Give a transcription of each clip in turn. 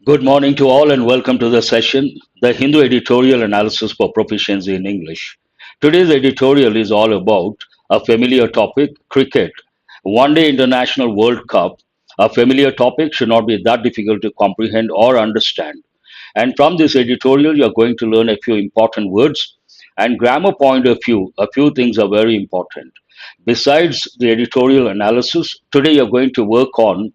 Good morning to all and welcome to the session, the Hindu Editorial Analysis for Proficiency in English. Today's editorial is all about a familiar topic, cricket. One day International World Cup, a familiar topic should not be that difficult to comprehend or understand. And from this editorial, you're going to learn a few important words and grammar point of view. A few things are very important. Besides the editorial analysis, today you're going to work on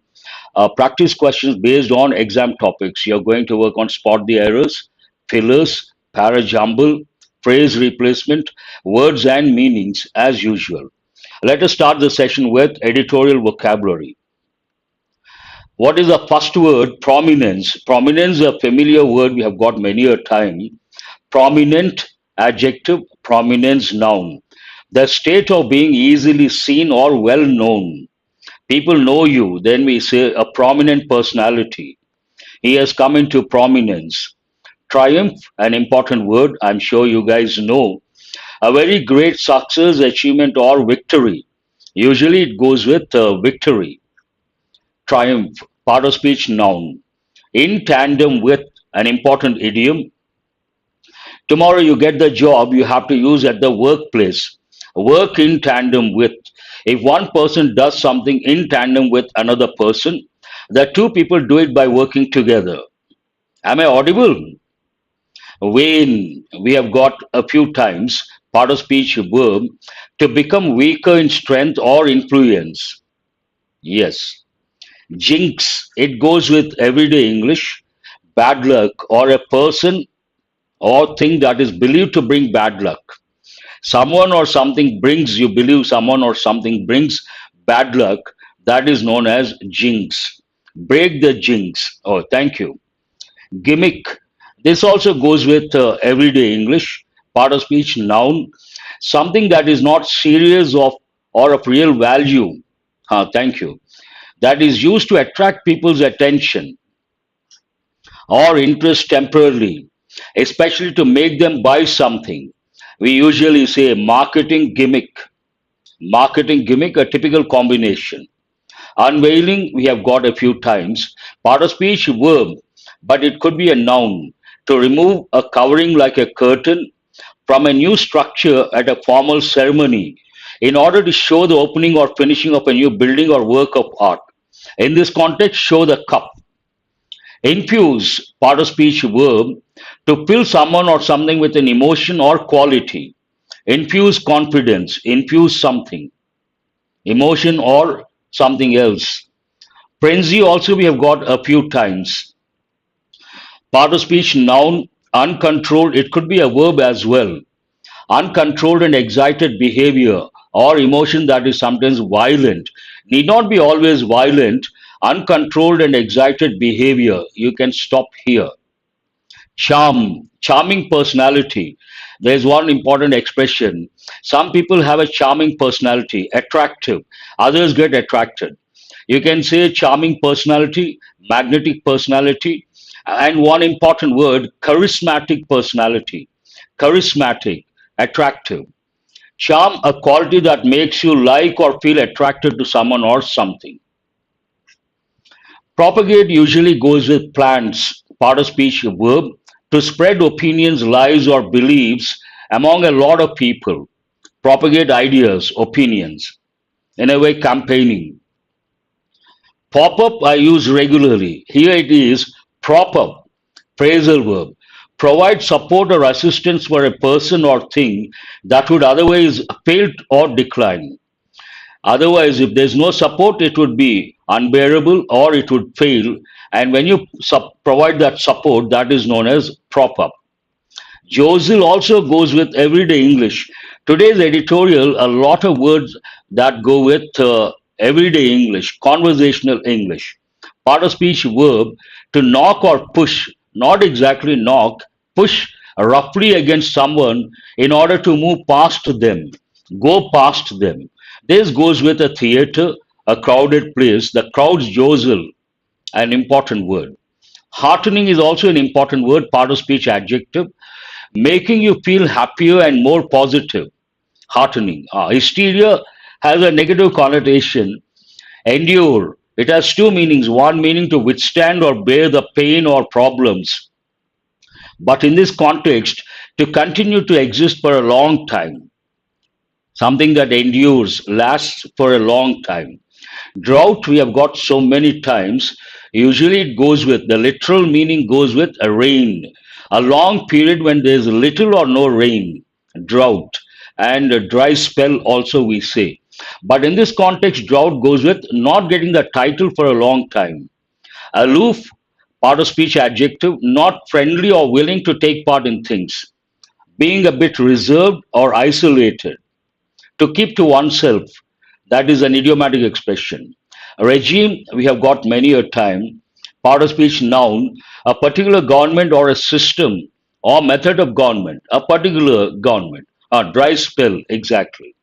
practice questions based on exam topics. You're going to work on spot the errors, fillers, para jumble, phrase replacement, words and meanings as usual. Let us start the session with editorial vocabulary. What is the first word? Prominence. Prominence is a familiar word we have got many a time. Prominent, adjective, prominence, noun. The state of being easily seen or well known. People know you, then we say a prominent personality. He has come into prominence. Triumph, an important word, I'm sure you guys know. A very great success, achievement, or victory. Usually it goes with victory. Triumph, part of speech, noun. In tandem with, an important idiom. Tomorrow you get the job you have to use at the workplace. Work in tandem with. If one person does something in tandem with another person, the two people do it by working together. Am I audible? When we have got a few times part of speech verb to become weaker in strength or influence. Yes. Jinx, it goes with everyday English. Bad luck or a person or thing that is believed to bring bad luck. Someone or something brings, you believe someone or something brings bad luck, that is known as jinx. Break the jinx. Oh, thank you. Gimmick. This also goes with everyday English, part of speech, noun, something that is not serious of or of real value. Thank you. That is used to attract people's attention or interest temporarily, especially to make them buy something. We usually say marketing gimmick. Marketing gimmick, a typical combination. Unveiling, we have got a few times. Part of speech, verb, but it could be a noun. To remove a covering like a curtain from a new structure at a formal ceremony in order to show the opening or finishing of a new building or work of art. In this context, show the cup. Infuse, part of speech verb, to fill someone or something with an emotion or quality. Infuse confidence, infuse something, emotion or something else. Frenzy also we have got a few times. Part of speech noun, uncontrolled, it could be a verb as well. Uncontrolled and excited behavior or emotion that is sometimes violent. Need not be always violent. Uncontrolled and excited behavior. You can stop here. Charm, charming personality. There's one important expression. Some people have a charming personality, attractive. Others get attracted. You can say charming personality, magnetic personality, and one important word, charismatic personality. Charismatic, attractive. Charm, a quality that makes you like or feel attracted to someone or something. Propagate usually goes with plants, part of speech verb, to spread opinions, lies, or beliefs among a lot of people. Propagate ideas, opinions. In a way, campaigning. Pop up I use regularly. Here it is prop up, phrasal verb. Provide support or assistance for a person or thing that would otherwise fail or decline. Otherwise, if there's no support, it would be unbearable or it would fail. And when you provide that support, that is known as prop up. Jostle also goes with everyday English. Today's editorial, a lot of words that go with everyday English, conversational English. Part of speech verb to knock or push, not exactly knock, push roughly against someone in order to move past them, go past them. This goes with a theater, a crowded place. The crowds jostle, an important word. Heartening is also an important word, part of speech adjective, making you feel happier and more positive. Heartening. Hysteria has a negative connotation. Endure, It has two meanings. One meaning to withstand or bear the pain or problems, but in this context, to continue to exist for a long time, something that endures, lasts for a long time. Drought, we have got so many times. Usually, it goes with the literal meaning goes with a rain, a long period when there is little or no rain, drought, and a dry spell, also we say. But in this context, drought goes with not getting the title for a long time. Aloof, part of speech adjective, not friendly or willing to take part in things, being a bit reserved or isolated, to keep to oneself. That is an idiomatic expression. A regime, we have got many a time, part of speech noun, a particular government or a system or method of government, a particular government, a dry spell, exactly.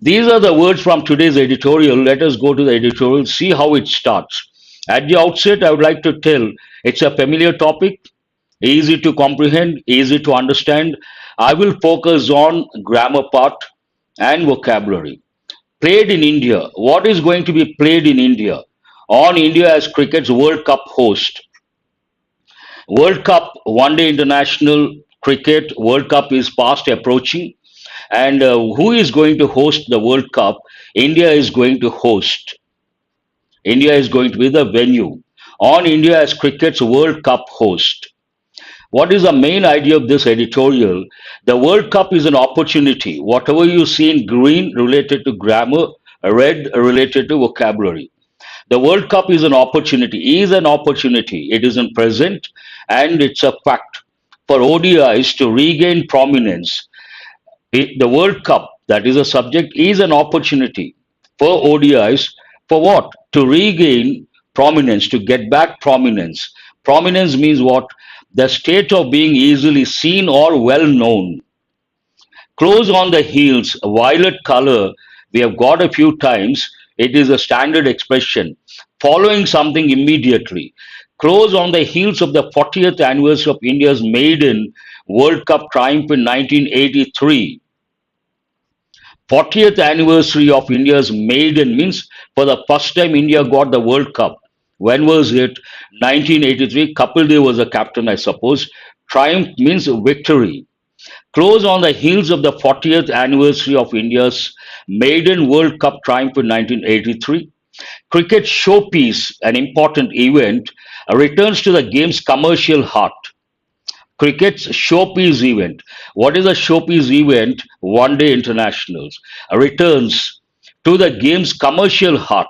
These are the words from today's editorial. Let us go to the editorial, see how it starts. At the outset, I would like to tell it's a familiar topic, easy to comprehend, easy to understand. I will focus on grammar part and vocabulary. Played in India. What is going to be played in India? On India as cricket's World Cup host. World Cup, one day international cricket, World Cup is fast approaching. And who is going to host the World Cup? India is going to host. India is going to be the venue. On India as cricket's World Cup host. What is the main idea of this editorial? The World Cup is an opportunity. Whatever you see in green related to grammar, red related to vocabulary. The World Cup is an opportunity. It is in present and it's a fact for ODIs to regain prominence. The World Cup, that is a subject, is an opportunity for ODIs for what? To regain prominence, to get back prominence. Prominence means what? The state of being easily seen or well known. Close on the heels, violet color, we have got a few times. It is a standard expression. Following something immediately. Close on the heels of the 40th anniversary of India's maiden World Cup triumph in 1983. 40th anniversary of India's maiden means for the first time India got the World Cup. When was it? 1983. Kapil Dev was the captain, I suppose. Triumph means victory. Close on the heels of the 40th anniversary of India's maiden World Cup triumph in 1983. Cricket showpiece, an important event, returns to the game's commercial heart. Cricket's showpiece event. What is a showpiece event? One day internationals. Returns to the game's commercial heart.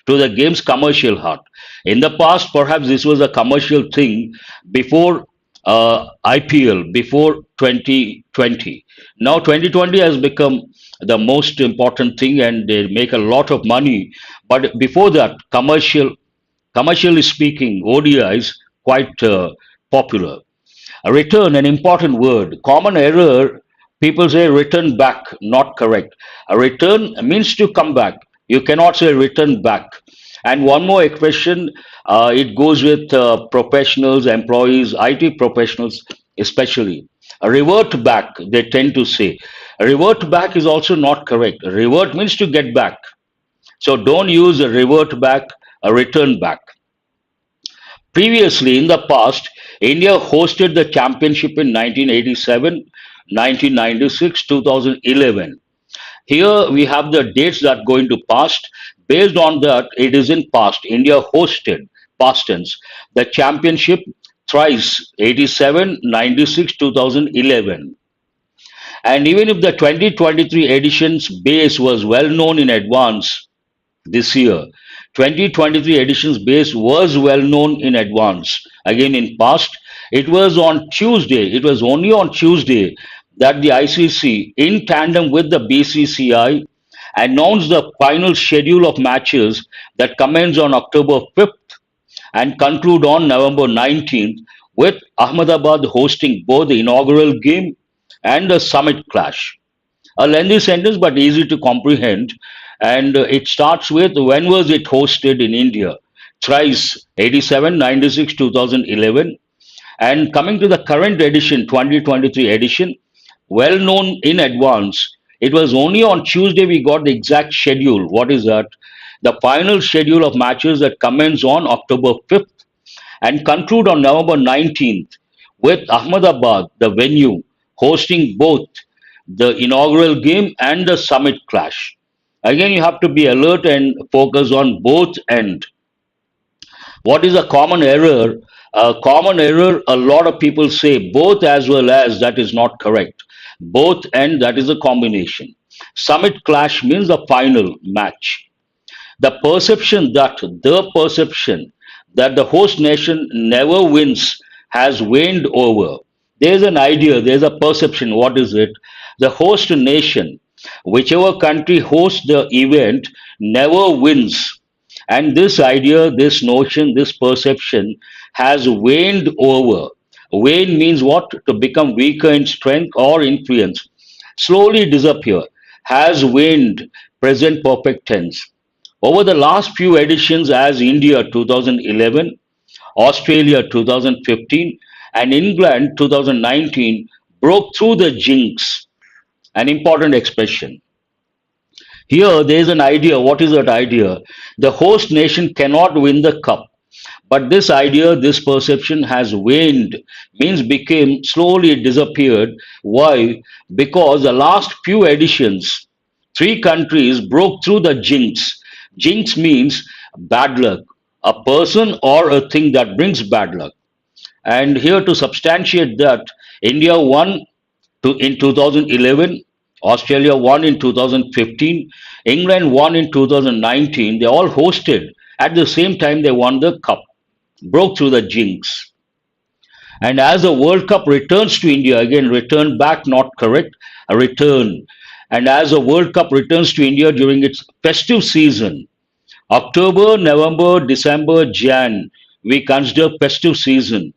To the game's commercial heart. In the past, perhaps this was a commercial thing before IPL, before 2020. Now 2020 has become the most important thing and they make a lot of money. But before that, commercially speaking, ODI is quite popular. A return, an important word. Common error, people say return back, not correct. A return means to come back. You cannot say return back. And one more expression, it goes with professionals, employees, IT professionals especially. A revert back, they tend to say. A revert back is also not correct. Revert means to get back. So don't use a revert back, a return back. Previously, in the past, India hosted the championship in 1987, 1996, 2011. Here we have the dates that go into past. Based on that, it is in past. India hosted, past tense, the championship thrice, 87, 96, 2011. And even if the 2023 edition's base was well known in advance this year, 2023 edition's base was well known in advance. Again, in past, it was on Tuesday. It was only on Tuesday that the ICC, in tandem with the BCCI, announced the final schedule of matches that commence on October 5th and conclude on November 19th, with Ahmedabad hosting both the inaugural game and the summit clash. A lengthy sentence but easy to comprehend, and it starts with when was it hosted in India? Thrice 87, 96, 2011. And coming to the current edition, 2023 edition, well known in advance. It was only on Tuesday we got the exact schedule. What is that? The final schedule of matches that commence on October 5th and conclude on November 19th with Ahmedabad, the venue, hosting both the inaugural game and the summit clash. Again, you have to be alert and focus on both end. What is a common error? A common error, a lot of people say both as well as, that is not correct. Both and, that is a combination. Summit clash means the final match. The perception that the host nation never wins has waned over. There's an idea, there's a perception. What is it? The host nation, whichever country hosts the event, never wins. And this idea, this notion, this perception has waned over. Wane means what? To become weaker in strength or influence. Slowly disappear. Has waned, present perfect tense. Over the last few editions, as India 2011, Australia 2015, and England 2019 broke through the jinx, an important expression. Here, there is an idea. What is that idea? The host nation cannot win the cup. But this idea, this perception has waned, means became slowly disappeared. Why? Because the last few editions, three countries broke through the jinx. Jinx means bad luck, a person or a thing that brings bad luck. And here to substantiate that, India won in 2011, Australia won in 2015, England won in 2019. They all hosted. At the same time, they won the cup, broke through the jinx. And as the World Cup returns to India, again, return back, not correct, a return. And as the World Cup returns to India during its festive season, October, November, December, Jan, we consider festive season.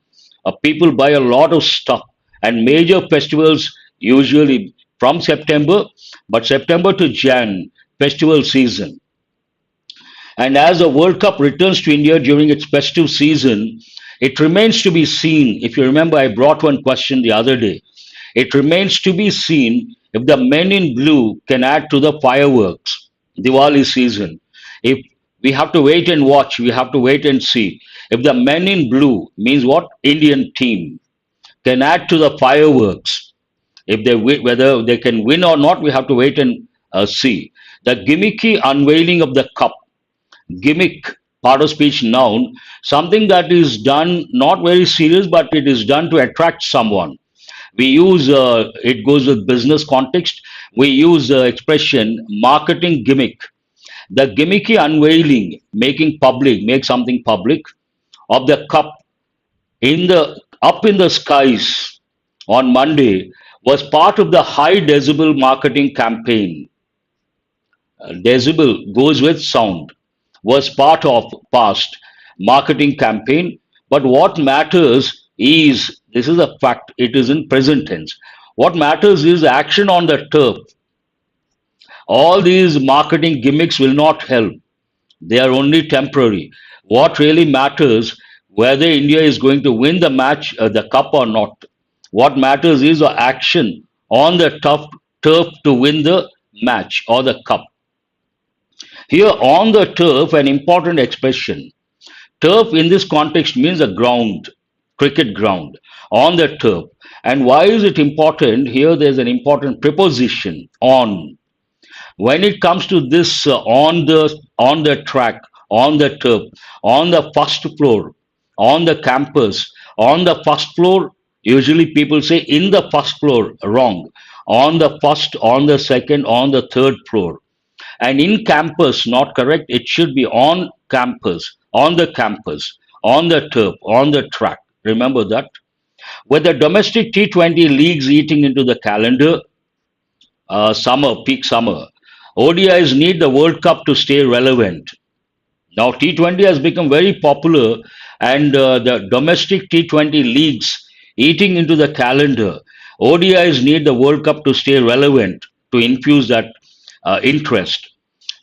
People buy a lot of stuff, and major festivals usually from September, but September to Jan, festival season. And as the World Cup returns to India during its festive season, it remains to be seen. If you remember, I brought one question the other day. It remains to be seen if the men in blue can add to the fireworks, Diwali season. If we have to wait and watch, we have to wait and see. If the men in blue means what? Indian team can add to the fireworks. If they whether they can win or not, we have to wait and see. The gimmicky unveiling of the cup, gimmick, part of speech noun, something that is done not very serious, but it is done to attract someone. We use it goes with business context. We use the expression marketing gimmick. The gimmicky unveiling, making public, make something public of the cup in the up in the skies on Monday was part of the high decibel marketing campaign. Decibel goes with sound, was part of past marketing campaign. But what matters is, this is a fact, it is in present tense. What matters is action on the turf. All these marketing gimmicks will not help. They are only temporary. What really matters, whether India is going to win the match, the cup or not. What matters is the action on the turf to win the match or the cup. Here on the turf, an important expression. Turf in this context means a ground, cricket ground, on the turf. And why is it important? Here there's an important preposition, on. When it comes to this on the track, on the turf, on the first floor, on the campus, on the first floor, usually people say in the first floor, wrong. On the first, on the second, on the third floor. And in campus, not correct. It should be on campus, on the turf, on the track. Remember that. With the domestic T20 leagues eating into the calendar, summer, peak summer, ODIs need the World Cup to stay relevant. Now, T20 has become very popular, and the domestic T20 leagues eating into the calendar. ODIs need the World Cup to stay relevant, to infuse that interest.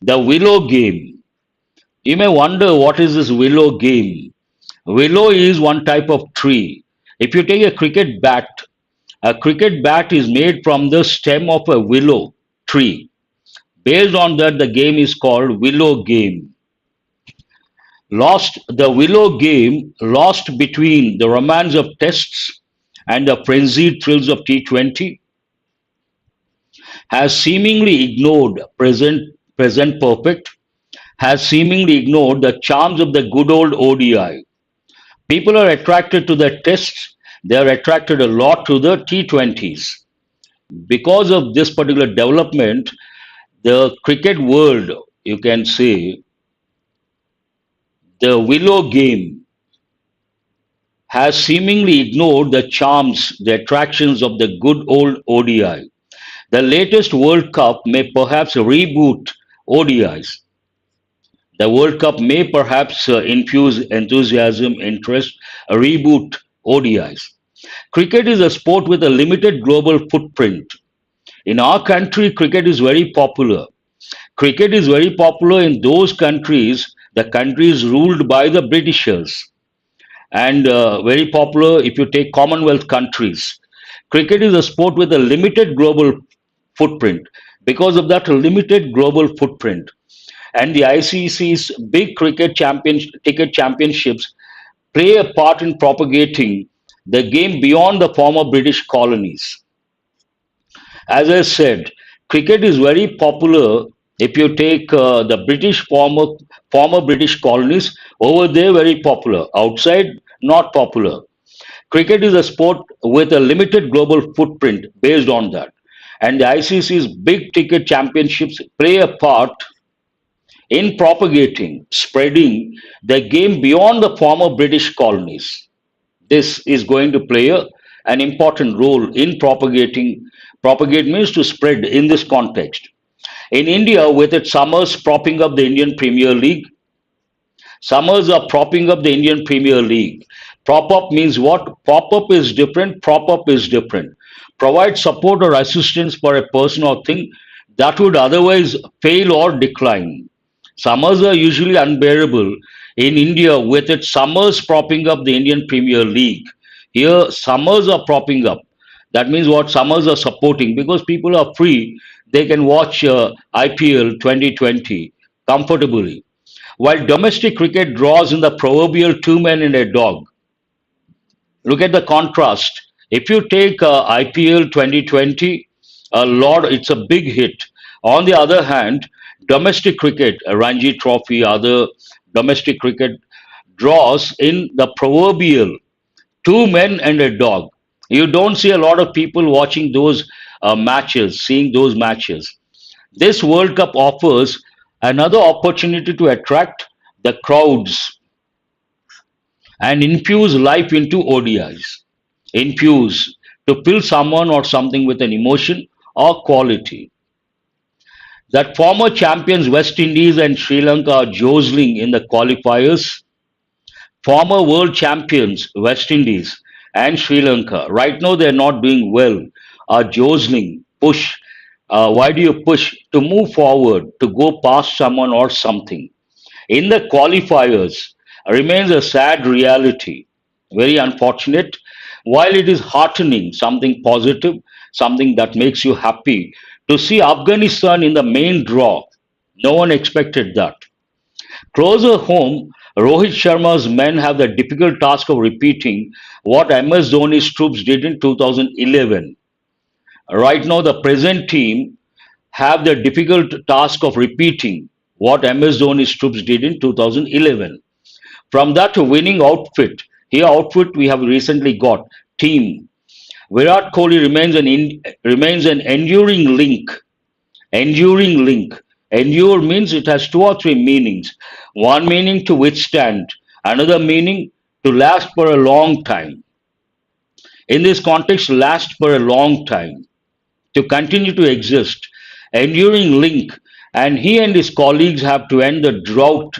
The willow game. You may wonder what is this willow game? Willow is one type of tree. If you take a cricket bat is made from the stem of a willow tree. Based on that, the game is called Willow Game. The Willow Game, lost between the romance of tests and the frenzied thrills of T20, has seemingly ignored present perfect, has seemingly ignored the charms of the good old ODI. People are attracted to the tests, they are attracted a lot to the T20s. Because of this particular development, the cricket world, you can say, the Willow Game has seemingly ignored the charms, the attractions of the good old ODI. The latest World Cup may perhaps reboot ODIs. The World Cup may perhaps infuse enthusiasm, interest, reboot ODIs. Cricket is a sport with a limited global footprint. In our country, cricket is very popular. Cricket is very popular in those countries, the countries ruled by the Britishers, and very popular if you take Commonwealth countries. Cricket is a sport with a limited global footprint. Because of that limited global footprint, and the ICC's big ticket championships play a part in propagating the game beyond the former British colonies. As I said, cricket is very popular if you take the British former British colonies. Over there, very popular. Outside, not popular. Cricket is a sport with a limited global footprint based on that. And the ICC's big ticket championships play a part in propagating, spreading the game beyond the former British colonies. This is going to play an important role in propagating. Propagate means to spread in this context. In India, with its summers propping up the Indian Premier League, summers are propping up the Indian Premier League. Prop up means what? Prop up is different, prop up is different. Provide support or assistance for a person or thing that would otherwise fail or decline. Summers are usually unbearable in India with its summers propping up the Indian Premier League. Here, summers are propping up. That means what? Summers are supporting because people are free. They can watch IPL 2020 comfortably. While domestic cricket draws in the proverbial two men and a dog. Look at the contrast. If you take IPL 2020, it's a big hit. On the other hand, domestic cricket, Ranji Trophy, other domestic cricket draws in the proverbial two men and a dog. You don't see a lot of people watching those matches, seeing those matches. This World Cup offers another opportunity to attract the crowds and infuse life into ODIs. Infuse to fill someone or something with an emotion or quality. That former champions West Indies and Sri Lanka are jostling in the qualifiers. Former world champions West Indies and Sri Lanka, right now they're not doing well, are jostling, push. Why do you push? To move forward, to go past someone or something. In the qualifiers remains a sad reality, very unfortunate. While it is heartening, something positive, something that makes you happy to see Afghanistan in the main draw. No one expected that. Closer home, Rohit Sharma's men have the difficult task of repeating what MS Dhoni's troops did in 2011. Right now, the present team have the difficult task of repeating what MS Dhoni's troops did in 2011. From that winning outfit, here outfit we have recently got team. Virat Kohli remains an enduring link. Enduring link. Endure means it has two or three meanings. One meaning to withstand, another meaning to last for a long time. In this context, last for a long time, to continue to exist. Enduring link, and he and his colleagues have to end the drought,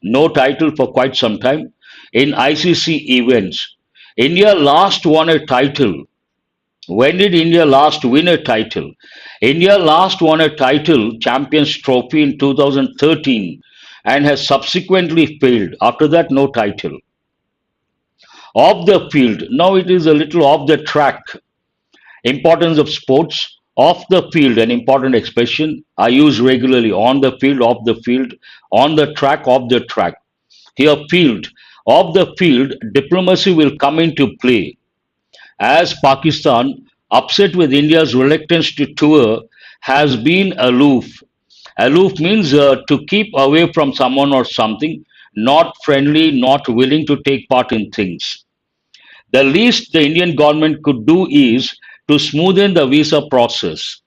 no title for quite some time, in ICC events. India last won a title. When did India last win a title? India last won a title, Champions Trophy, in 2013 and has subsequently failed. After that, no title. Off the field, now it is a little off the track. Importance of sports. Off the field, an important expression I use regularly: on the field, off the field, on the track, off the track. Here, field. Off the field, diplomacy will come into play as Pakistan, upset with India's reluctance to tour, has been aloof. Aloof means to keep away from someone or something, not friendly, not willing to take part in things. The least the Indian government could do is to smoothen the visa process.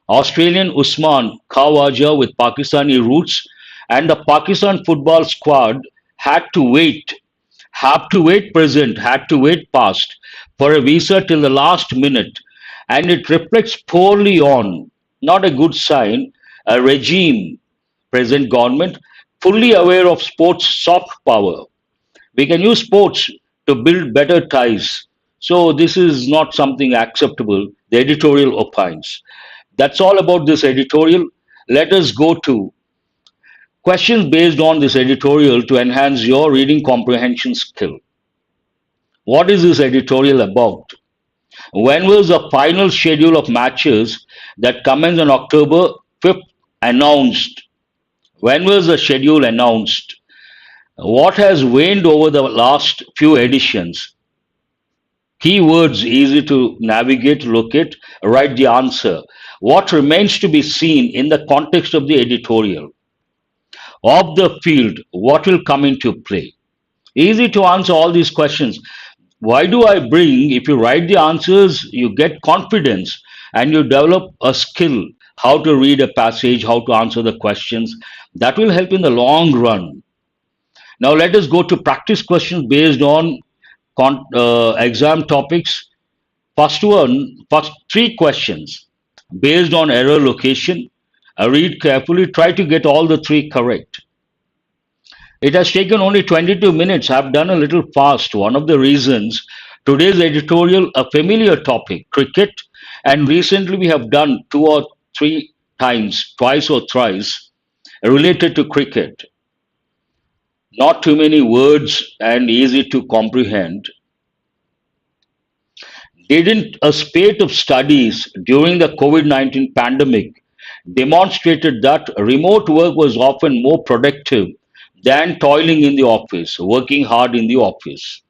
Australian Usman Khawaja with Pakistani roots and the Pakistan football squad had to wait, have to wait present, had to wait past for a visa till the last minute, and it reflects poorly on, not a good sign, a regime, present government, fully aware of sports soft power. We can use sports to build better ties. So this is not something acceptable, the editorial opines. That's all about this editorial. Let us go to questions based on this editorial to enhance your reading comprehension skill. What is this editorial about? When was the final schedule of matches that commence on October 5th announced? When was the schedule announced? What has waned over the last few editions? Keywords easy to navigate, locate, write the answer. What remains to be seen in the context of the editorial? Of the field, what will come into play? Easy to answer all these questions. Why do I bring? If you write the answers, you get confidence and you develop a skill how to read a passage, how to answer the questions. That will help in the long run. Now, let us go to practice questions based on exam topics. First three questions based on error location. Read carefully, try to get all the three correct. It has taken only 22 minutes. I've done a little fast. One of the reasons today's editorial, a familiar topic, cricket, and recently we have done two or three times, twice or thrice, related to cricket. Not too many words and easy to comprehend. Didn't a spate of studies during the COVID-19 pandemic demonstrated that remote work was often more productive than toiling in the office, working hard in the office?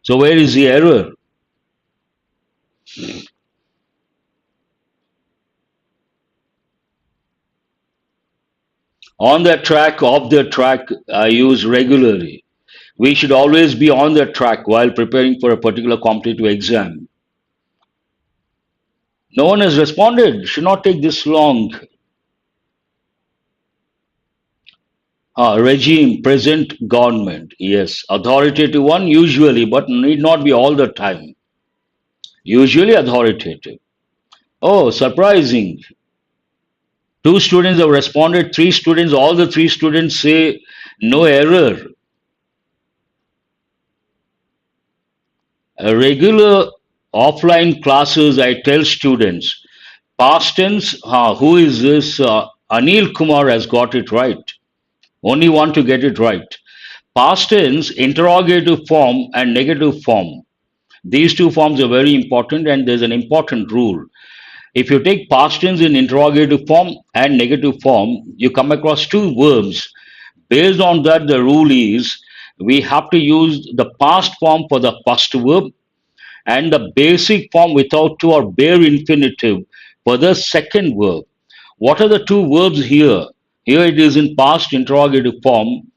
So, where is the error? On the track, off the track, I use regularly. We should always be on the track while preparing for a particular competitive exam. No one has responded. Should not take this long. Regime, present government. Yes, authoritative one usually, but need not be all the time. Usually authoritative. Oh, surprising. Two students have responded, three students, all the three students say no error. Regular offline classes, I tell students, past tense, who is this? Anil Kumar has got it right. Only one to get it right. Past tense, interrogative form and negative form. These two forms are very important, and there's an important rule. If you take past tense in interrogative form and negative form, you come across two verbs. Based on that, the rule is we have to use the past form for the first verb and the basic form without to or bare infinitive for the second verb. What are the two verbs here? Here it is in past interrogative form.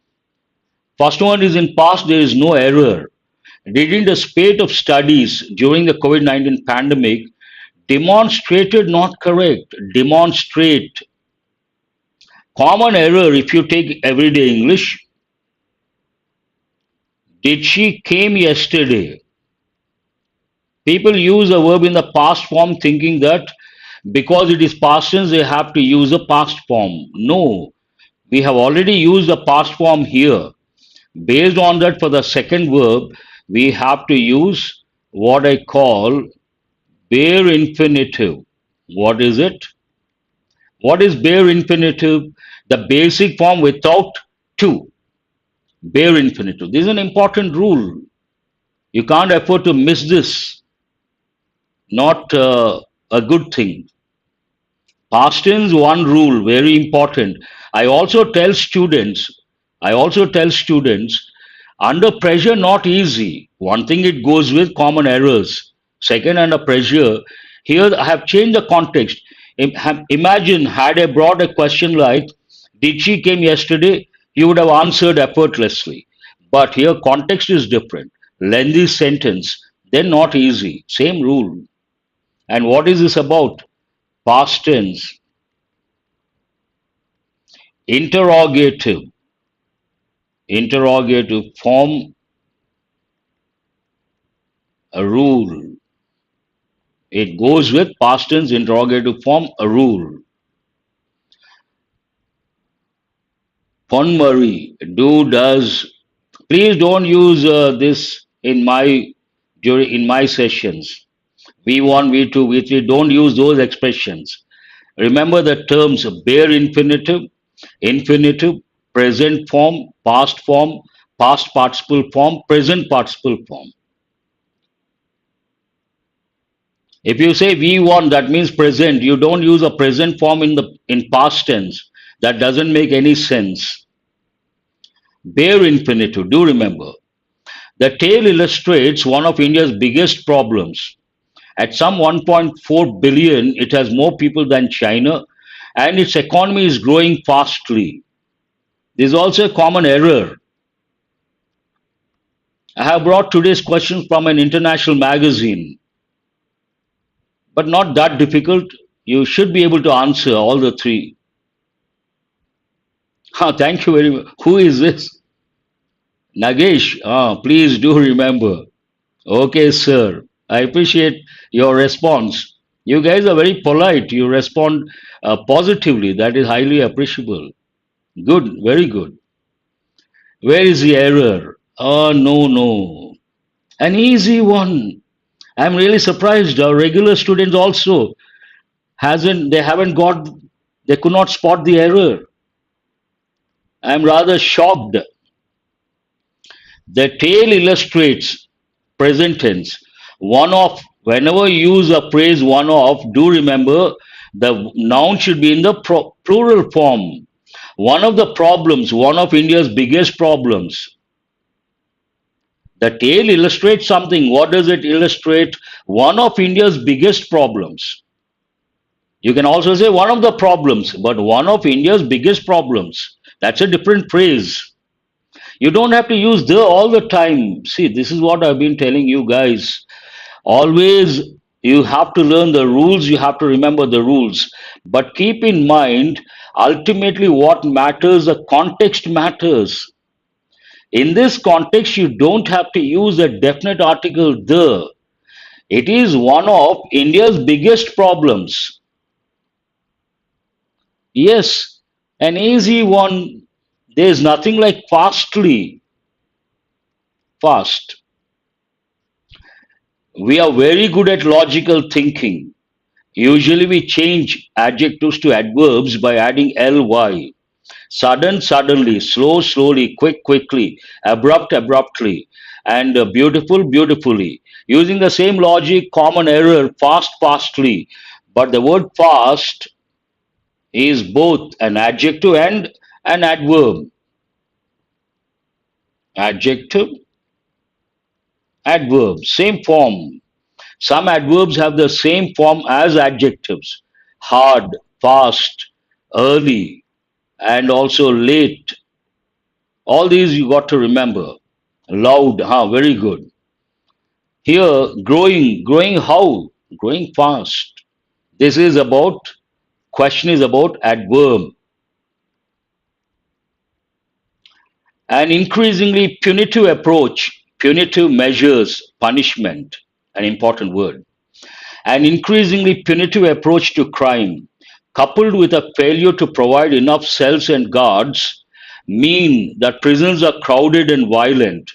First one is in past, there is no error. Didn't a spate of studies during the COVID 19 pandemic demonstrated, not correct, demonstrate. Common error if you take everyday English. Did she came yesterday? People use a verb in the past form thinking that because it is past tense, they have to use a past form. No, we have already used the past form here. Based on that, for the second verb, we have to use what I call bare infinitive. What is it? What is bare infinitive? The basic form without to. Bare infinitive. This is an important rule. You can't afford to miss this. Not a good thing. Past tense, one rule, very important. I also tell students, I also tell students, under pressure, not easy. One thing it goes with common errors. Second, under pressure, here I have changed the context. Imagine had I brought a question like, did she came yesterday? You would have answered effortlessly. But here context is different. Lengthy sentence, then not easy. Same rule. And what is this about? Past tense, interrogative, interrogative form a rule. It goes with past tense interrogative form a rule. Pon Murray, do, does. Please don't use this in my sessions. V1, V2, V3. Don't use those expressions. Remember the terms bare infinitive, infinitive, present form, past participle form, present participle form. If you say V1, that means present. You don't use a present form in past tense. That doesn't make any sense. Bare infinitive, do remember. The tale illustrates one of India's biggest problems. At some 1.4 billion, it has more people than China, and its economy is growing fastly. This is also a common error. I have brought today's questions from an international magazine, but not that difficult. You should be able to answer all the three. Thank you very much. Who is this? Nagesh. Please do remember. Okay, sir. I appreciate your response. You guys are very polite. You respond positively. That is highly appreciable. Good, very good. Where is the error? Oh, no, no. An easy one. I'm really surprised. Our regular students also they haven't got, they could not spot the error. I'm rather shocked. The tale illustrates present tense. One of, whenever you use a phrase one of, do remember the noun should be in the plural form. One of the problems, one of India's biggest problems. The tale illustrates something. What does it illustrate? One of India's biggest problems. You can also say one of the problems, but one of India's biggest problems. That's a different phrase. You don't have to use the all the time. See, this is what I've been telling you guys. Always you have to learn the rules, you have to remember the rules. But keep in mind, ultimately, what matters, the context matters. In this context, you don't have to use a definite article the. It is one of India's biggest problems. Yes, an easy one. There's nothing like fastly. Fast. We are very good at logical thinking. Usually we change adjectives to adverbs by adding ly. Sudden, suddenly, slow, slowly, quick, quickly, abrupt, abruptly, and beautiful, beautifully. Using the same logic, common error, fast, fastly. But the word fast is both an adjective and an adverb. Adjective, adverb, same form. Some adverbs have the same form as adjectives. Hard, fast, early, and also late. All these you got to remember. Loud, very good. Here, growing, growing how? Growing fast. This is about, question is about adverb. An increasingly punitive approach, punitive measures, punishment, an important word. An increasingly punitive approach to crime, coupled with a failure to provide enough cells and guards, mean that prisons are crowded and violent.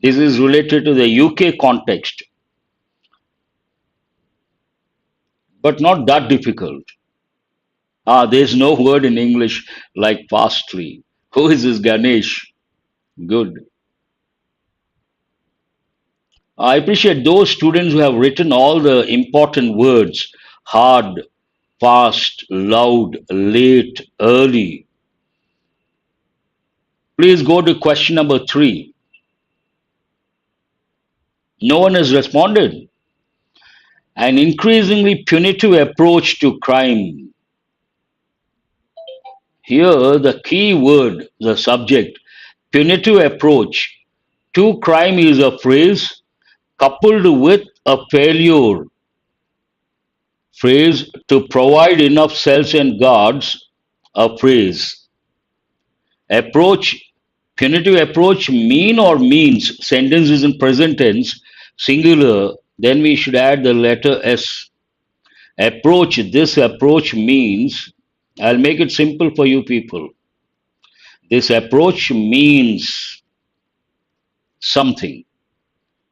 This is related to the UK context, but not that difficult. There's no word in English like fastly. Who is this Ganesh? Good. I appreciate those students who have written all the important words. Hard, fast, loud, late, early. Please go to question number 3. No one has responded. An increasingly punitive approach to crime. Here, the key word, the subject, punitive approach to crime is a phrase coupled with a failure phrase to provide enough cells and guards, a phrase. Approach, punitive approach mean or means, sentence is in present tense, singular, then we should add the letter S. Approach, this approach means, I'll make it simple for you people. This approach means something.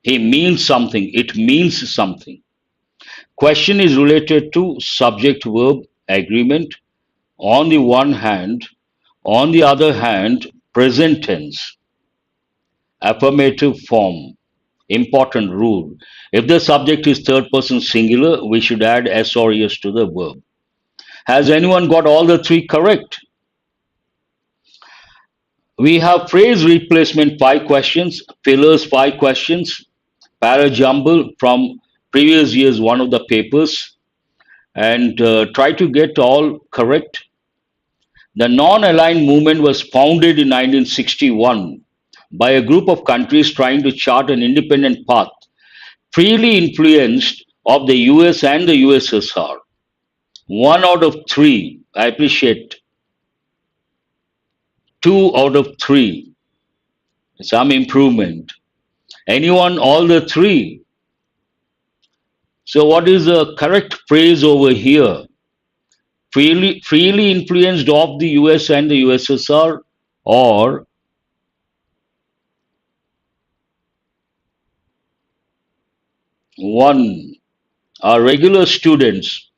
He means something. It means something. Question is related to subject verb agreement on the one hand, on the other hand, present tense, affirmative form, important rule. If the subject is third person singular, we should add S or ES to the verb. Has anyone got all the 3 correct? We have phrase replacement 5 questions, fillers 5 questions, para jumble from previous year's one of the papers, and try to get all correct. The non-aligned movement was founded in 1961 by a group of countries trying to chart an independent path, freely influenced of the US and the USSR. 1 out of 3, I appreciate. 2 out of 3, some improvement. Anyone, all the 3? So what is the correct phrase over here? Freely influenced of the US and the USSR, or one are regular students?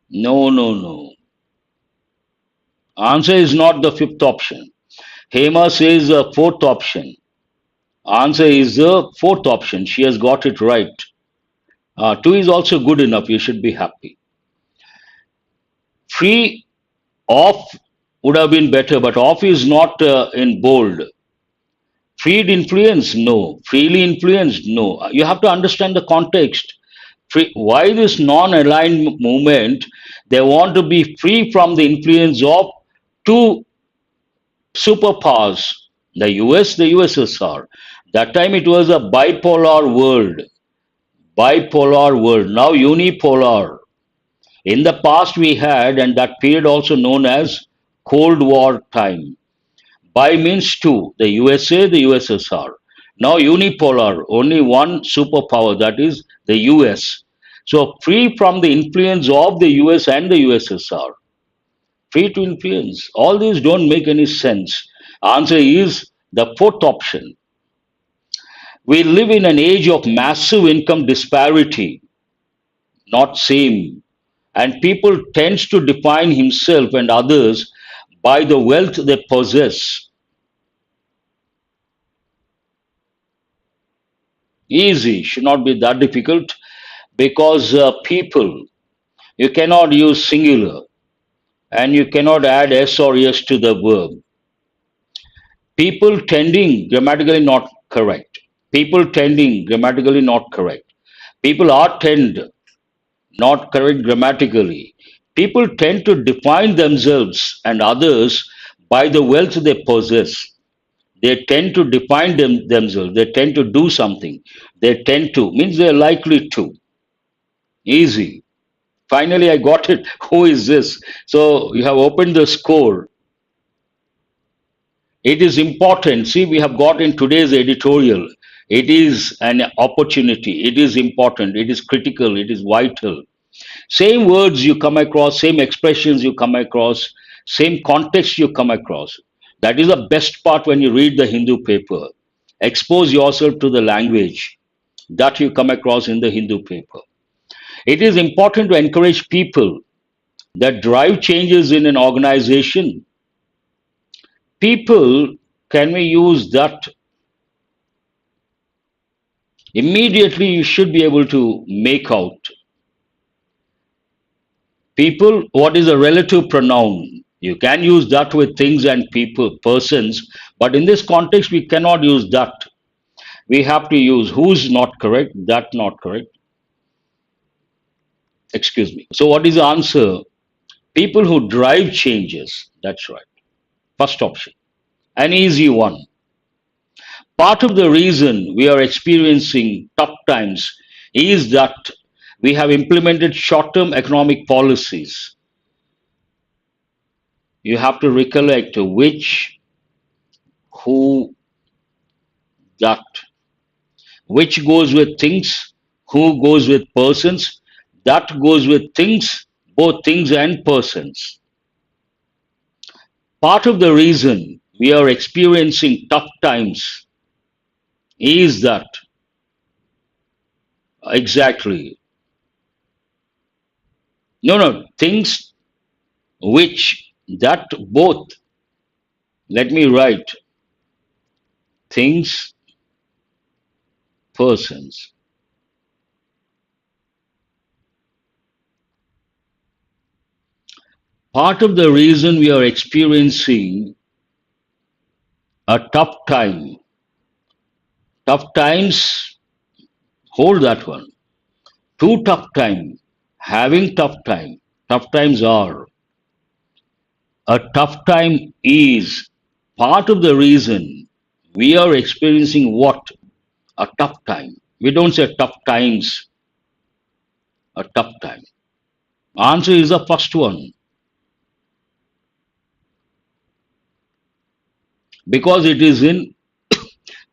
No, no, no. Answer is not the 5th option. Hema says the 4th option. Answer is the 4th option. She has got it right. 2 is also good enough. You should be happy. Free of would have been better, but off is not in bold. Freed influence? No. Freely influenced? No. You have to understand the context. Why this non-aligned movement? They want to be free from the influence of 2 superpowers, the US, the USSR. That time it was a bipolar world. Bipolar world. Now unipolar. In the past we had, and that period also known as Cold War time. Bi means 2, the USA, the USSR. Now unipolar, only one superpower, that is the US. So free from the influence of the US and the USSR. Free to influence. All these don't make any sense. Answer is the 4th option. We live in an age of massive income disparity, not same, and people tends to define himself and others by the wealth they possess. Easy, should not be that difficult, because people, you cannot use singular and you cannot add S or S to the verb. People tending, grammatically not correct. People tending, grammatically not correct. People are tend, not correct grammatically. People tend to define themselves and others by the wealth they possess. They tend to define themselves. They tend to do something. They tend to, means they're likely to. Easy. Finally, I got it. Who is this? So you have opened the score. It is important. See, we have got in today's editorial. It is an opportunity. It is important. It is critical. It is vital. Same words you come across, same expressions you come across, same context you come across. That is the best part when you read the Hindu paper. Expose yourself to the language that you come across in the Hindu paper. It is important to encourage people that drive changes in an organization. People, can we use that? Immediately you should be able to make out. People, what is a relative pronoun? You can use that with things and people, persons, but in this context, we cannot use that. We have to use who's not correct, that not correct. Excuse me. So, what is the answer? People who drive changes. That's right. First option. An easy one. Part of the reason we are experiencing tough times is that we have implemented short term economic policies. You have to recollect which, who, that. Which goes with things, who goes with persons, that goes with things, both things and persons. Part of the reason we are experiencing tough times is that exactly. No, no, things which, that, both. Let me write things, persons. Part of the reason we are experiencing a tough times, hold that one. Too tough time, having tough times are. A tough time is part of the reason we are experiencing what? A tough time. We don't say tough times, a tough time. Answer is the first one because it is in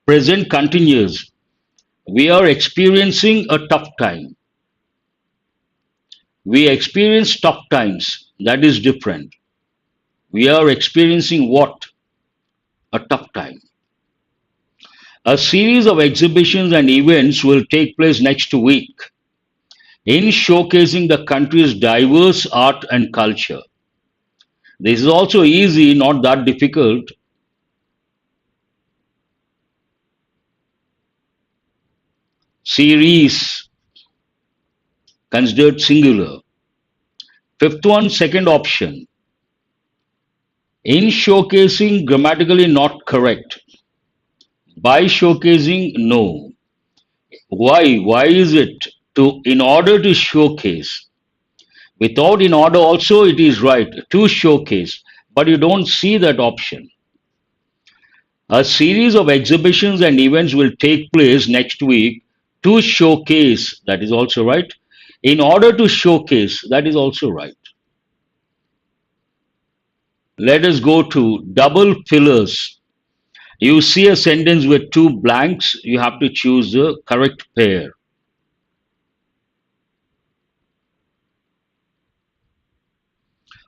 present continuous. We are experiencing a tough time. We experience tough times. That is different. We are experiencing what? A tough time. A series of exhibitions and events will take place next week in showcasing the country's diverse art and culture. This is also easy, not that difficult. Series considered singular. Fifth one, second option. In showcasing, grammatically not correct. By showcasing, no. Why? Why is it? To in order to showcase. Without in order also it is right to showcase, but you don't see that option. A series of exhibitions and events will take place next week to showcase, that is also right. In order to showcase, that is also right. Let us go to double fillers. You see a sentence with two blanks, you have to choose the correct pair.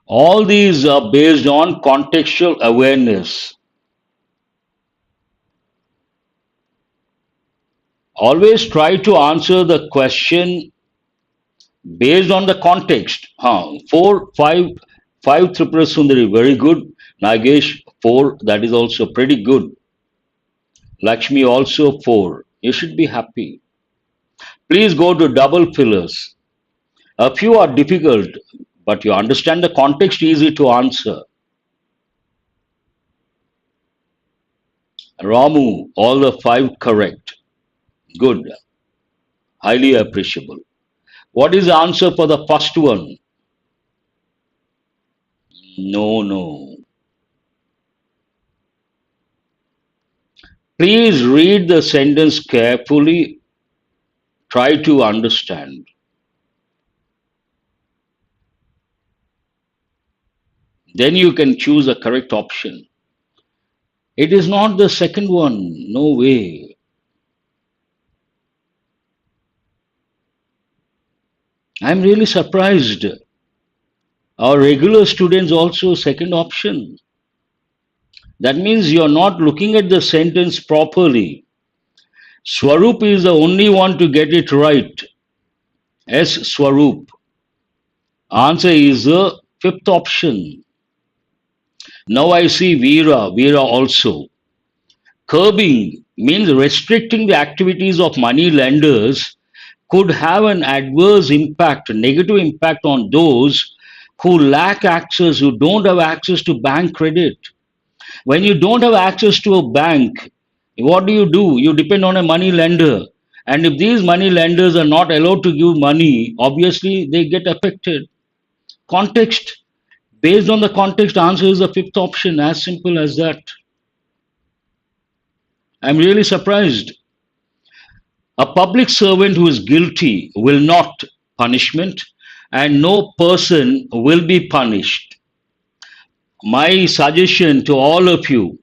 All these are based on contextual awareness. Always try to answer the question based on the context. Four, five Tripura Sundari, very good. Nagesh, four, that is also pretty good. Lakshmi also four. You should be happy. Please go to double fillers. A few are difficult, but you understand the context, easy to answer. Ramu, all the five correct. Good. Highly appreciable. What is the answer for the first one? No, no. Please read the sentence carefully. Try to understand. Then you can choose a correct option. It is not the second one. No way. I'm really surprised. Our regular students also second option. That means you're not looking at the sentence properly. Swarup is the only one to get it right. S. Swarup. Answer is the fifth option. Now I see Veera also. Curbing means restricting the activities of money lenders could have an adverse impact, negative impact on those who lack access, who don't have access to bank credit. When you don't have access to a bank, what do? You depend on a money lender. And if these money lenders are not allowed to give money, obviously they get affected. Context. Based on the context, answer is the fifth option. As simple as that. I'm really surprised. A public servant who is guilty will not punishment, and no person will be punished. My suggestion to all of you,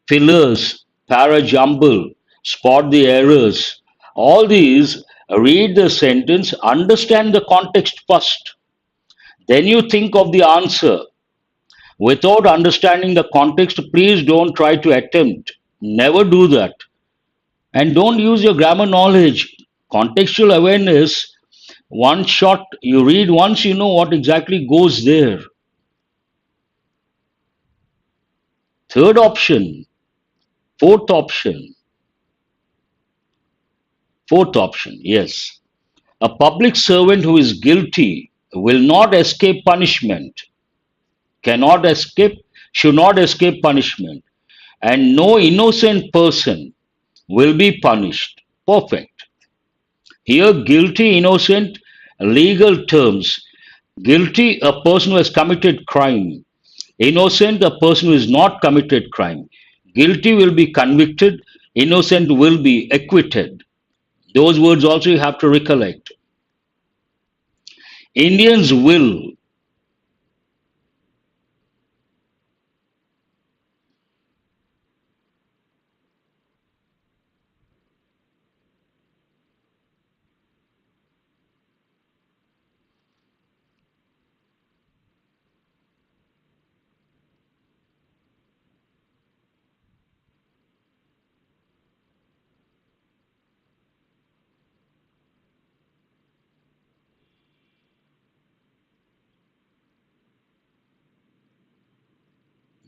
fillers, para jumble, spot the errors, all these, read the sentence, understand the context first. Then you think of the answer. Without understanding the context, please don't try to attempt. Never do that. And don't use your grammar knowledge. Contextual awareness, one shot, you read once, you know what exactly goes there. Third option, fourth option, fourth option, yes. A public servant who is guilty will not escape punishment, cannot escape, should not escape punishment, and no innocent person will be punished. Perfect. Here, guilty, innocent, legal terms. Guilty, a person who has committed crime. Innocent, a person who has not committed crime. Guilty will be convicted, innocent will be acquitted. Those words also you have to recollect. Indians will.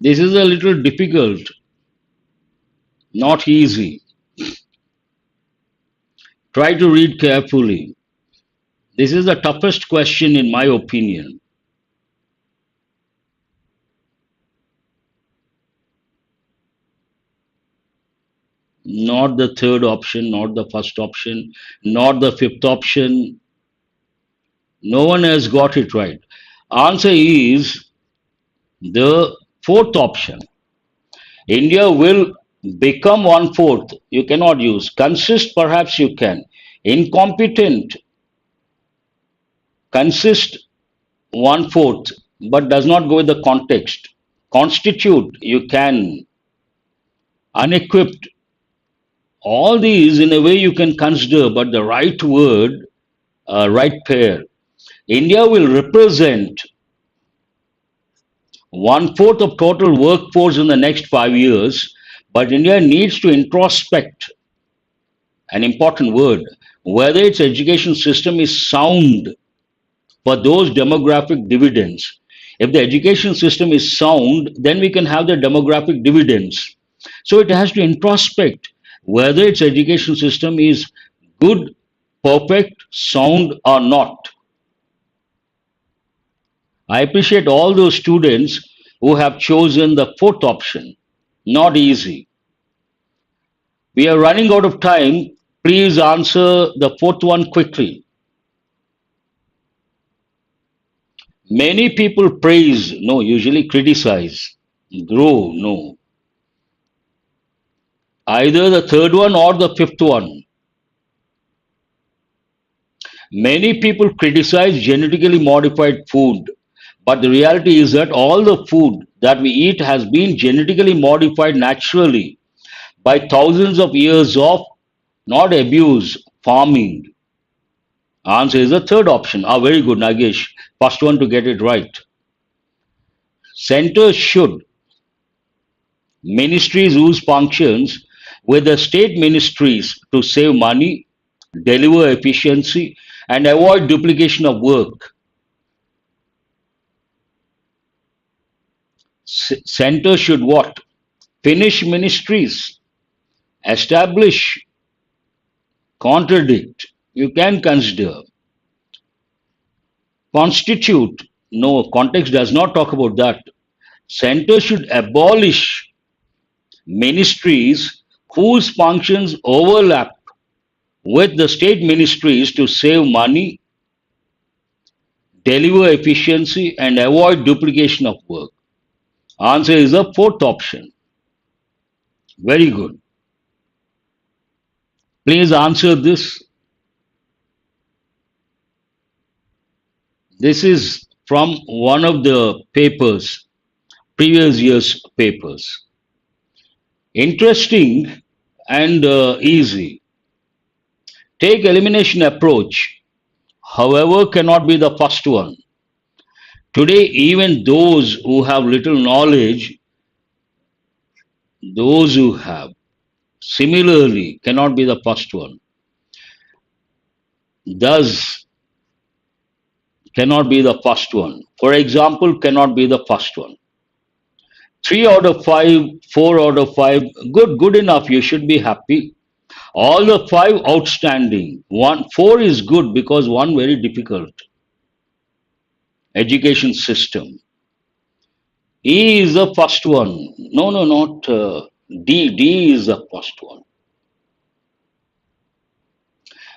This is a little difficult, not easy. Try to read carefully. This is the toughest question in my opinion. Not the third option, not the first option, not the fifth option. No one has got it right. Answer is the fourth option. India will become one fourth. You cannot use. Consist, perhaps you can. Incompetent, consist one fourth, but does not go with the context. Constitute, you can. Unequipped, all these in a way you can consider, but the right word, right pair. India will represent one fourth of total workforce in the next 5 years, but India needs to introspect, an important word, whether its education system is sound for those demographic dividends. If the education system is sound, then we can have the demographic dividends. So it has to introspect whether its education system is good, perfect, sound, or not. I appreciate all those students who have chosen the fourth option. Not easy. We are running out of time. Please answer the fourth one quickly. Many people praise, no, usually criticize. Grow, no. Either the third one or the fifth one. Many people criticize genetically modified food, but the reality is that all the food that we eat has been genetically modified naturally by thousands of years of not abuse, farming. Answer is the third option. Ah, very good, Nagesh. First one to get it right. Centers should, ministries whose functions with the state ministries to save money, deliver efficiency, and avoid duplication of work. Centers should what? Finish ministries, establish, contradict. You can consider. Constitute, No, context does not talk about that. Center should abolish ministries whose functions overlap with the state ministries to save money, deliver efficiency, and avoid duplication of work. Answer is the fourth option. Very good. Please answer this. This is from one of the papers, previous year's papers. Interesting and easy. Take elimination approach, however, cannot be the first one. Today, even those who have little knowledge, those who have similarly cannot be the first one. Thus, cannot be the first one. For example, cannot be the first one. 3 out of 5, 4 out of 5, good enough. You should be happy. All the 5 outstanding. 4 is good because 1 very difficult. Education system. E is the first one. No, not D. D is the first one.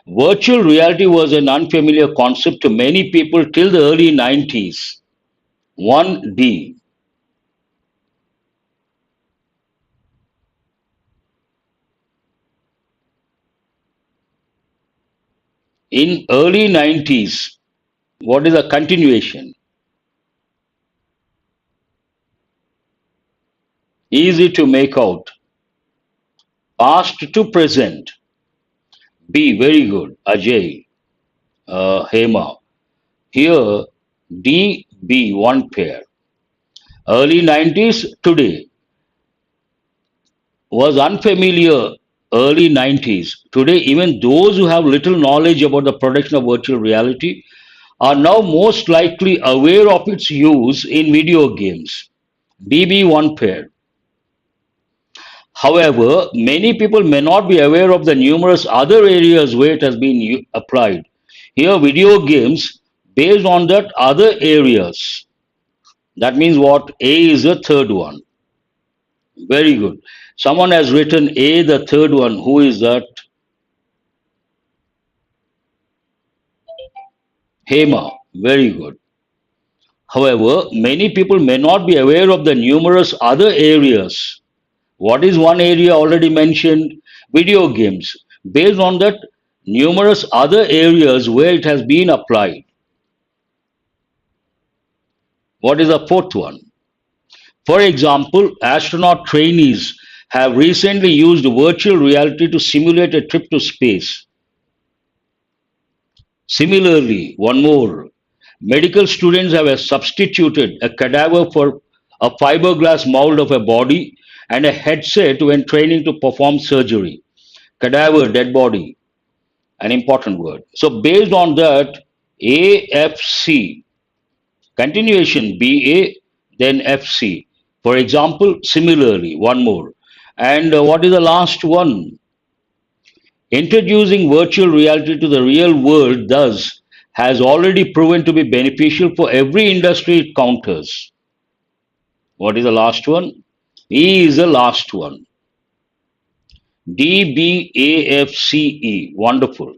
Virtual reality was an unfamiliar concept to many people till the early 90s. 1D. In early 90s, what is a continuation? Easy to make out. Past to present. B, very good. Ajay, Hema. Here, D, B, one pair. Early 90s, today. Was unfamiliar early 90s. Today, even those who have little knowledge about the production of virtual reality are now most likely aware of its use in video games. DB one pair. However, many people may not be aware of the numerous other areas where it has been applied. Here, video games based on that other areas. That means what? A is the third one. Very good. Someone has written A, the third one. Who is that? Hema. Very good. However, many people may not be aware of the numerous other areas. What is one area already mentioned? Video games. Based on that, numerous other areas where it has been applied. What is the fourth one? For example, astronaut trainees have recently used virtual reality to simulate a trip to space. Similarly, one more. Medical students have substituted a cadaver for a fiberglass mold of a body and a headset when training to perform surgery. Cadaver, dead body, an important word. So, based on that, AFC, continuation BA, then FC. For example, similarly, one more. And what is the last one? Introducing virtual reality to the real world, thus, has already proven to be beneficial for every industry it counters. What is the last one? E is the last one. DBAFCE. Wonderful.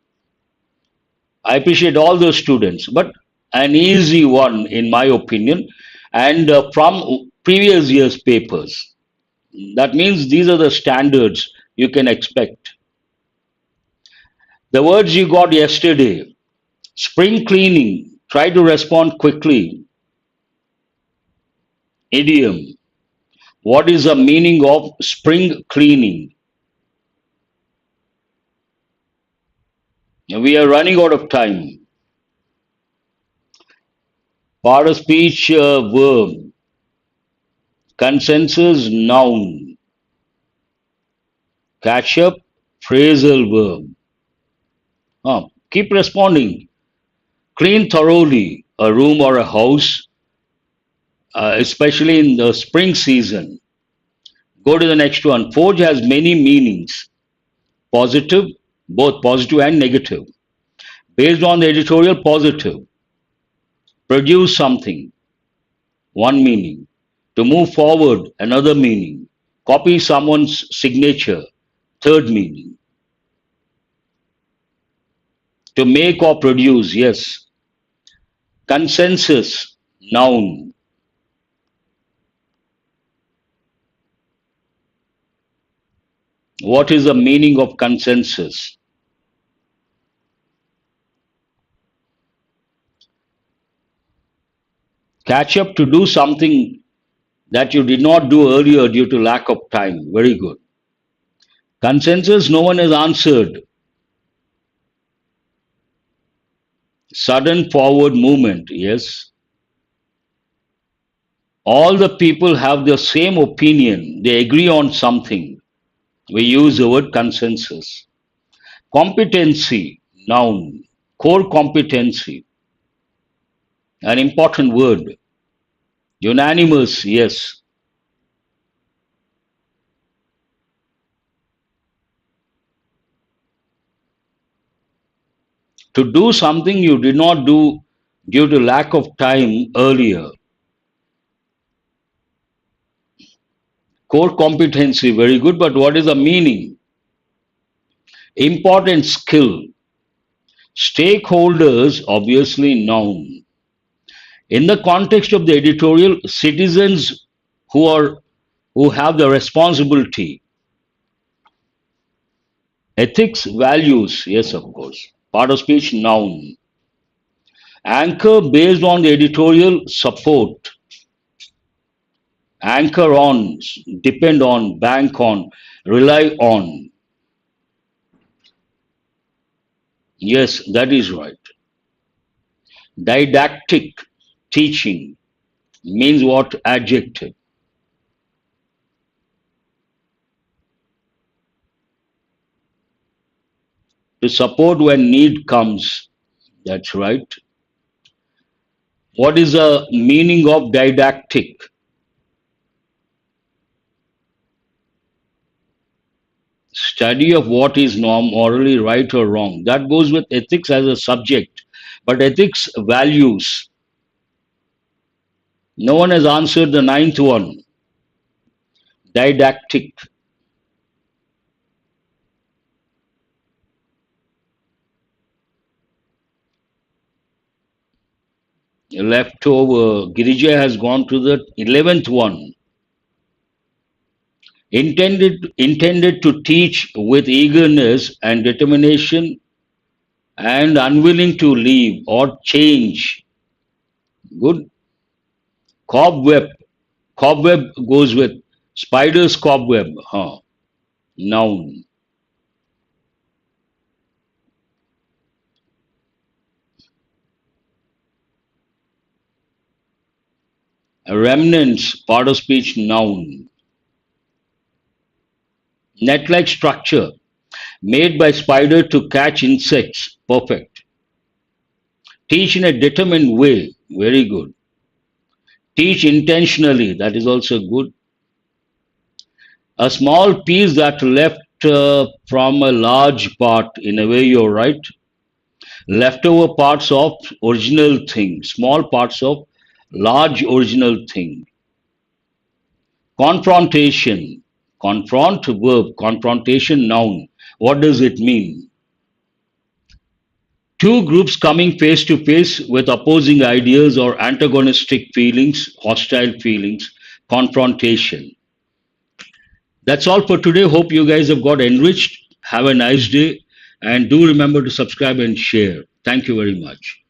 I appreciate all those students, but an easy one, in my opinion, and from previous year's papers. That means these are the standards you can expect. The words you got yesterday: spring cleaning, try to respond quickly. Idiom. What is the meaning of spring cleaning? We are running out of time. Part of speech verb. Consensus noun. Catch up phrasal verb. Keep responding. Clean thoroughly a room or a house, especially in the spring season. Go to the next one. Forge has many meanings. Positive, both positive and negative. Based on the editorial, positive. Produce something, one meaning. To move forward, another meaning. Copy someone's signature, third meaning. To make or produce, yes. Consensus, noun. What is the meaning of consensus? Catch up, to do something that you did not do earlier due to lack of time. Very good. Consensus, no one has answered. Sudden forward movement, yes. All the people have the same opinion. They agree on something. We use the word consensus. Competency, noun. Core competency, an important word. Unanimous, yes. To do something you did not do due to lack of time earlier. Core competency, very good, but what is the meaning? Important skill. Stakeholders, obviously noun. In the context of the editorial, citizens who have the responsibility. Ethics, values, yes, of course. Part of speech, noun. Anchor, based on the editorial, support. Anchor on, depend on, bank on, rely on. Yes, that is right. Didactic, teaching, means what? Adjective. To support when need comes. That's right. What is the meaning of didactic? Study of what is morally right or wrong. That goes with ethics as a subject. But ethics, values. No one has answered the ninth one. Didactic. Left over. Girija has gone to the 11th one. Intended to teach with eagerness and determination and unwilling to leave or change. Good. Cobweb. Cobweb goes with spider's cobweb. Huh. Noun. Remnants, part of speech, noun. Net-like structure, made by spider to catch insects. Perfect. Teach in a determined way. Very good. Teach intentionally. That is also good. A small piece that left from a large part. In a way, you're right. Leftover parts of original thing. Small parts of large original thing. Confrontation. Confront, verb. Confrontation, noun. What does it mean? Two groups coming face to face with opposing ideas or antagonistic feelings, hostile feelings, confrontation. That's all for today. Hope you guys have got enriched. Have a nice day and do remember to subscribe and share. Thank you very much.